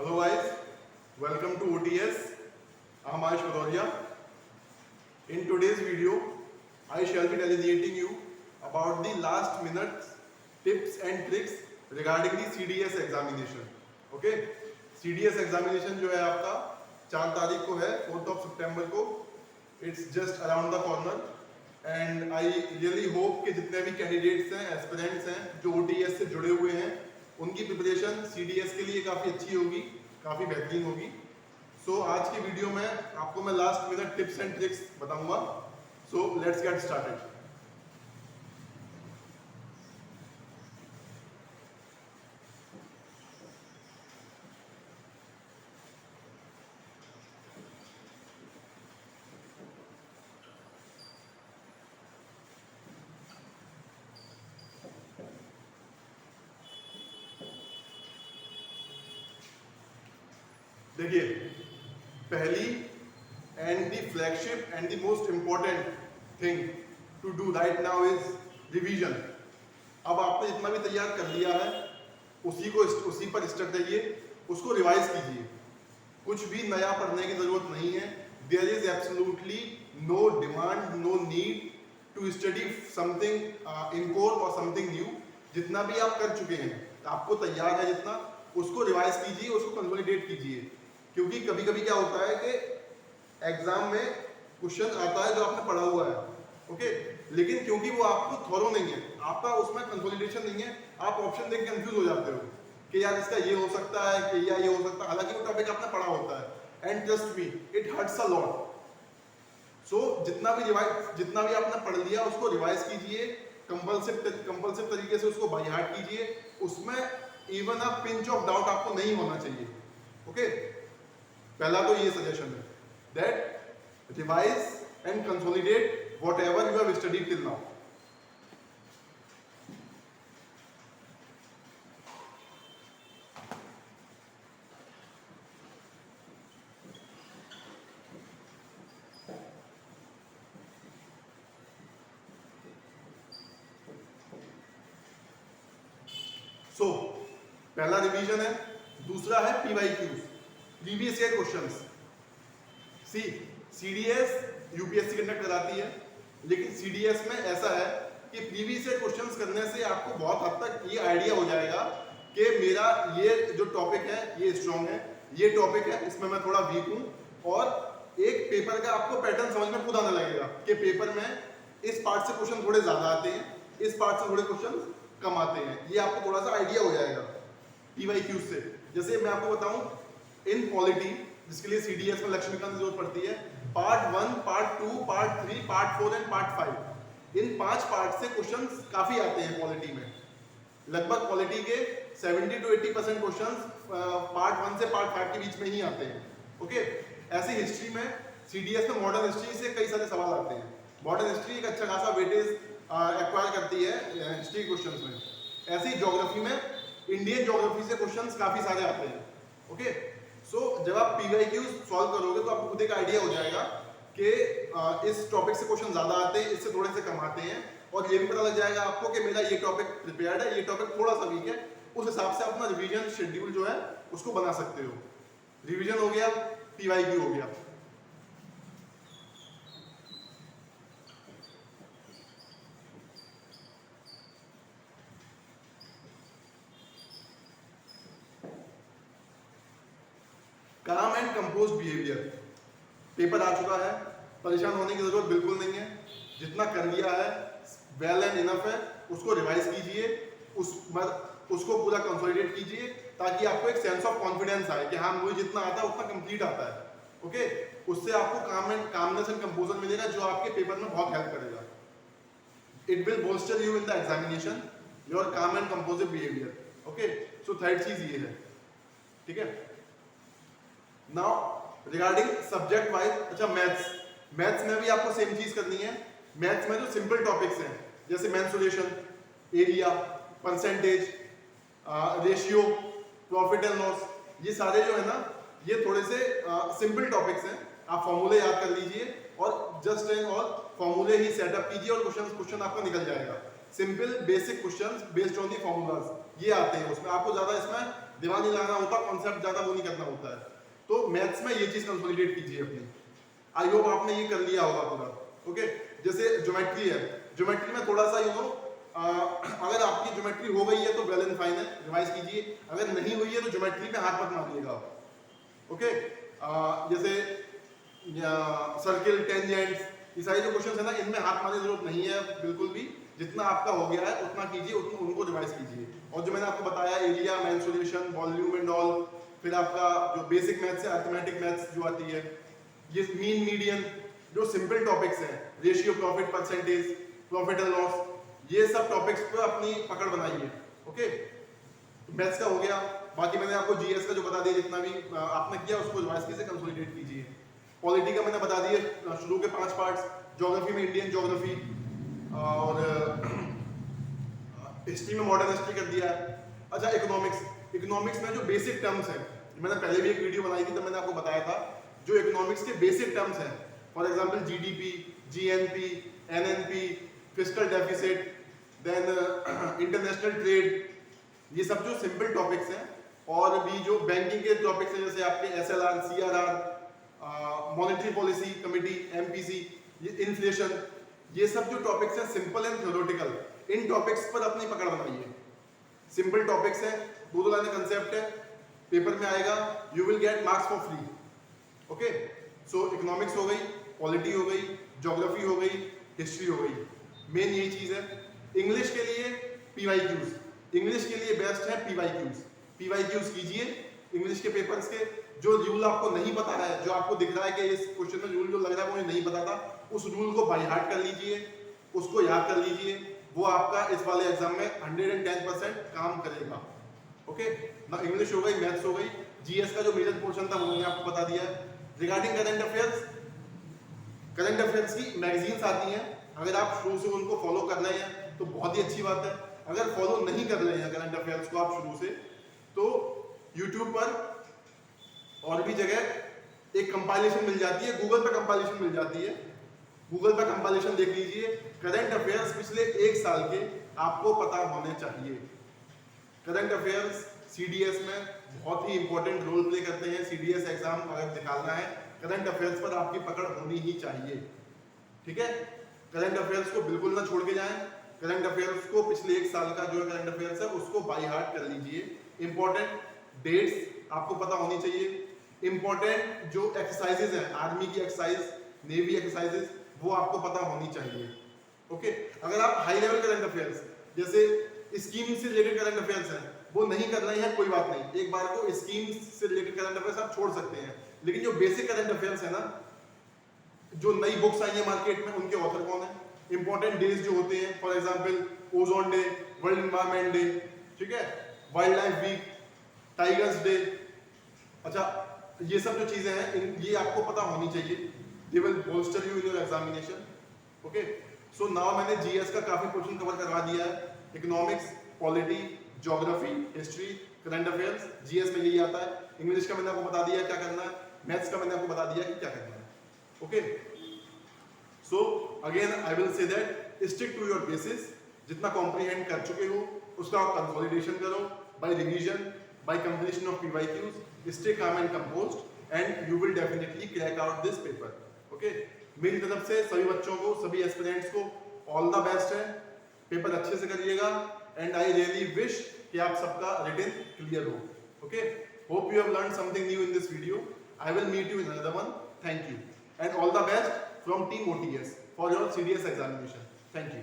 Hello guys, welcome to OTS. I'm Ayush Vadoria. In today's video, I shall be delineating you about the last minute tips and tricks regarding the CDS examination. Okay? CDS examination जो है आपका 4 तारीख को है, 4th of September को. It's just around the corner. And I really hope कि जितने भी candidates हैं, aspirants हैं, जो OTS से जुड़े हुए हैं, उनकी प्रिपरेशन CDS के लिए काफ़ी अच्छी होगी, काफ़ी बेहतरीन होगी. सो आज की वीडियो में आपको मैं last minute tips and tricks बताऊंगा. So let's get started. देखिए, पहली and the flagship and the most important thing to do right now is revision. अब आपने जितना भी तैयार कर लिया है उसी पर स्टक रहिए, उसको रिवाइज कीजिए. कुछ भी नया पढ़ने की जरूरत नहीं है. There is absolutely no demand, no need to study something in core और समथिंग न्यू. जितना भी आप कर चुके हैं, आपको तैयार है जितना, उसको रिवाइज कीजिए, उसको कंसोलिडेट कीजिए. क्योंकि कभी कभी क्या होता है कि एग्जाम में क्वेश्चन आता है जो आपने पढ़ा हुआ है, ओके, लेकिन क्योंकि वो आपको थॉरो नहीं है, आपका उसमें कंसोलिडेशन नहीं है, आप ऑप्शन देख के कंफ्यूज हो जाते हो कि यार इसका ये हो सकता है कि या ये हो सकता है, हालांकि वो टॉपिक आपने पढ़ा होता है. And trust me, it hurts a lot. So जितना भी आपने पढ़ लिया उसको रिवाइज कीजिए, कंपल्सिव तरीके से उसको बाय हार्ट कीजिए. उसमें even a pinch of doubt आपको नहीं होना चाहिए. ओके, पहला तो ये सजेशन है that revise and consolidate whatever you have studied till now. So पहला रिवीजन है. दूसरा है PYQs, previous year questions. See CDS UPSC conduct कराती है, लेकिन CDS में ऐसा है कि प्रीवियस ईयर क्वेश्चंस करने से आपको बहुत हद तक ये आइडिया हो जाएगा कि मेरा ये जो टॉपिक है ये स्ट्रॉन्ग है, ये टॉपिक है इसमें मैं थोड़ा वीक हूँ. और एक पेपर का आपको पैटर्न समझ में खुद आने लगेगा कि पेपर में इस पार्ट से क्वेश्चन थोड़े ज्यादा आते हैं, इस पार्ट से थोड़े क्वेश्चन कम आते हैं. ये आपको थोड़ा सा आइडिया हो जाएगा PYQs से. जैसे मैं आपको बताऊं, इन पॉलिटी जिसके लिए CDS में लक्ष्मीकांत की जरूरत पड़ती है, part 1, part 2, part 3, part 4 and part 5, in 5 part से क्वेश्चंस काफी आते हैं पॉलिटी में. लगभग पॉलिटी के 70 to 80% क्वेश्चंस पार्ट 1 से पार्ट 5 के बीच में ही आते हैं. ओके, ऐसे हिस्ट्री में CDS में मॉडर्न हिस्ट्री से कई सारे सवाल आते हैं. मॉडर्न हिस्ट्री एक अच्छा खासा वेटेज एक्वायर करती है हिस्ट्री क्वेश्चंस में. ऐसे ही ज्योग्राफी में इंडियन ज्योग्राफी से क्वेश्चंस काफी सारे आते हैं. ओके, सो जब आप PYQs सॉल्व करोगे तो आपको खुद एक आइडिया हो जाएगा कि इस टॉपिक से क्वेश्चन ज्यादा आते हैं, इससे थोड़े से कम आते हैं. और ये भी पता लग जाएगा आपको कि मेरा ये टॉपिक प्रिपेयर्ड है, ये टॉपिक थोड़ा सा वीक है. उस हिसाब से अपना रिवीजन शेड्यूल जो है उसको बना सकते हो. रिवीजन हो गया, PYQ हो गया. काम एंड कंपोज्ड बिहेवियर. पेपर आ चुका है, परेशान होने की जरूरत बिल्कुल नहीं है. जितना कर लिया है वेल एंड इनफ है, उसको रिवाइज कीजिए, उसको पूरा कंसोलिडेट कीजिए, ताकि आपको एक सेंस ऑफ कॉन्फिडेंस आए कि हाँ मुझे जितना आता है उतना कंप्लीट आता है. ओके, उससे आपको कामनेस एंड कंपोजर मिलेगा जो आपके पेपर में बहुत हेल्प करेगा. It will booster you in the examination, your calm and composed behaviour. Okay, so third चीज ये है. ठीक है, नाउ रिगार्डिंग सब्जेक्ट वाइज, अच्छा मैथ्स में भी आपको सेम चीज करनी है. मैथ्स में जो सिंपल टॉपिक्स हैं जैसे mensuration, area, percentage, ratio, profit and loss, ये सारे जो है ना ये थोड़े से सिंपल टॉपिक्स हैं. आप फॉर्मूले याद कर लीजिए और जस्ट एंड ऑल फॉर्मूले ही सेटअप कीजिए और क्वेश्चन आपका निकल जाएगा. Simple basic questions based on the formulas ये आते हैं उसमें. आपको ज्यादा इसमें दिमाग नहीं लगाना होता, कॉन्सेप्ट ज़्यादा वो नहीं करना होता है। तो मैथ्स में ये चीज़ कंसोलिडेट कीजिए अपनी। आई होप आपने ये कर लिया होगा पूरा। ओके, जैसे ज्योमेट्री है, ज्योमेट्री में थोड़ा सा अगर आपकी ज्योमेट्री हो गई है तो वेल एंड फाइन है, रिवाइज कीजिए। अगर नहीं हुई है तो ज्योमेट्री में हाथ मत मारिएगा। ओके, जैसे सर्किल, टेंजेंट्स, ये सारे जो क्वेश्चन है ना, इनमें हाथ मारने की जरूरत नहीं है बिल्कुल भी। जितना आपका हो गया है उतना कीजिए, उनको रिवाइज कीजिए। और जो मैंने आपको बताया area, mensuration, volume and all, फिर आपका जो बेसिक मैथ्स है, अर्थमेटिक मैथ्स जो आती है, ये मीन मीडियन, जो सिंपल टॉपिक्स हैं, ratio, profit percentage, profit and loss, ये सब टॉपिक्स पर अपनी पकड़ बनाइए। ओके, मैथ्स का हो गया। बाकी मैंने आपको जीएस का जो बता दिया, जितना भी आपने किया उसको रिवाइज कीजिए, कंसोलिडेट कीजिए। पॉलिटी का मैंने बता दिया शुरू के 5 पार्ट्स। ज्योग्राफी में इंडियन ज्योग्राफी, और हिस्ट्री में मॉडर्न हिस्ट्री कर दिया है। अच्छा, इकोनॉमिक्स, इकोनॉमिक्स में जो बेसिक टर्म्स हैं, मैंने पहले भी एक वीडियो बनाई थी, तब मैंने आपको बताया था जो इकोनॉमिक्स के बेसिक टर्म्स हैं, for example GDP, GNP, NNP, fiscal deficit, then international trade, ये सब जो सिंपल टॉपिक्स हैं। और भी जो बैंकिंग के टॉपिक्स हैं, जैसे आपके SLR, CRR, monetary policy committee, MPC, ये इन्फ्लेशन, ये सब जो टॉपिक्स हैं simple and theoretical, in topics पर अपनी पकड़ बनाइए। सिंपल टॉपिक्स हैं, 2 लाइन कंसेप्ट है, पेपर में आएगा, you will get marks for free. Okay, so economics हो गई, पॉलिटी हो गई, ज्योग्राफी हो गई, हिस्ट्री हो गई, मेन यही चीज है। इंग्लिश के लिए पीवाईक्यूज, इंग्लिश के लिए बेस्ट है पीवाईक्यूज। पीवाईक्यूज कीजिए इंग्लिश के पेपर्स के। जो रूल आपको नहीं पता है, जो आपको दिख रहा है कि इस क्वेश्चन में रूल जो लग रहा है मुझे नहीं पता था, उस रूल को बाय हार्ट कर लीजिए, उसको याद कर लीजिए। वो आपका इस वाले एग्जाम में 110% काम करेगा। ओके, ना इंग्लिश हो गई, मैथ्स हो गई, जीएस का जो मेजर पोर्शन था वो मैंने आपको बता दिया है। Regarding current affairs, current affairs की मैगजीन्स आती हैं, अगर आप शुरू से उनको फॉलो कर रहे हैं तो बहुत ही अच्छी बात है। अगर फॉलो नहीं कर रहे हैं करंट अफेयर्स को आप शुरू से, तो यूट्यूब पर और भी जगह एक कंपाइलेशन मिल जाती है, गूगल पे कंपाइलेशन मिल जाती है, गूगल पे कंपाइलेशन देख लीजिए। करंट अफेयर्स पिछले 1 साल के आपको पता होने चाहिए। करंट अफेयर्स सीडीएस में बहुत ही इंपॉर्टेंट रोल प्ले करते हैं। सीडीएस एग्जाम अगर निकालना है, करंट अफेयर्स पर आपकी पकड़ होनी ही चाहिए। ठीक है, करंट अफेयर्स को बिल्कुल ना छोड़ के जाएं। करंट अफेयर्स को पिछले 1 साल का जो करंट अफेयर्स है उसको बाय हार्ट कर लीजिए। इंपॉर्टेंट डेट्स आपको पता होनी चाहिए। इंपॉर्टेंट जो एक्सरसाइजेज हैं, आर्मी की एक्सरसाइज, नेवी एक्सरसाइजेज, वो आपको पता होनी चाहिए। ओके, अगर आप हाई लेवल करंट अफेयर्स जैसे स्कीम से रिलेटेड करंट अफेयर्स हैं वो नहीं कर रहे हैं, कोई बात नहीं, एक बार को स्कीम से रिलेटेड करंट अफेयर्स आप छोड़ सकते हैं। लेकिन जो बेसिक करंट अफेयर्स है ना, जो नई बुक्स आई है मार्केट में, उनके ऑथर कौन है, इंपॉर्टेंट डेज जो होते हैं, for example ozone day, world environment day, ठीक है, wildlife week, tigers day, अच्छा, ये सब जो चीजें हैं ये आपको पता होनी चाहिए। They will bolster you in your examination. Okay, so now मैंने जीएस का काफी पोर्शन कवर करवा दिया है। Economics, polity, geography, history, current affairs, GS में यही आता है। इंग्लिश का मैंने आपको बता दिया क्या करना है, मैथ्स का मैंने आपको बता दिया कि क्या करना है। Okay, so again I will say that stick to your basis. जितना कॉम्प्रीहेंड कर चुके हो उसका आप कंसोलिडेशन करो by revision, by completion of PYQs, stay calm and composed, and you will definitely crack out this paper. Okay? मेरी तरफ से सभी बच्चों को, सभी एस्पिरेंट्स को ऑल द बेस्ट है। पेपर अच्छे से करिएगा एंड आई रियली विश कि आप सबका रिटन क्लियर हो। Okay, hope you have learn something new in this video. I will meet you in another one. Thank you and all the best from team OTS for your serious examination. Thank you.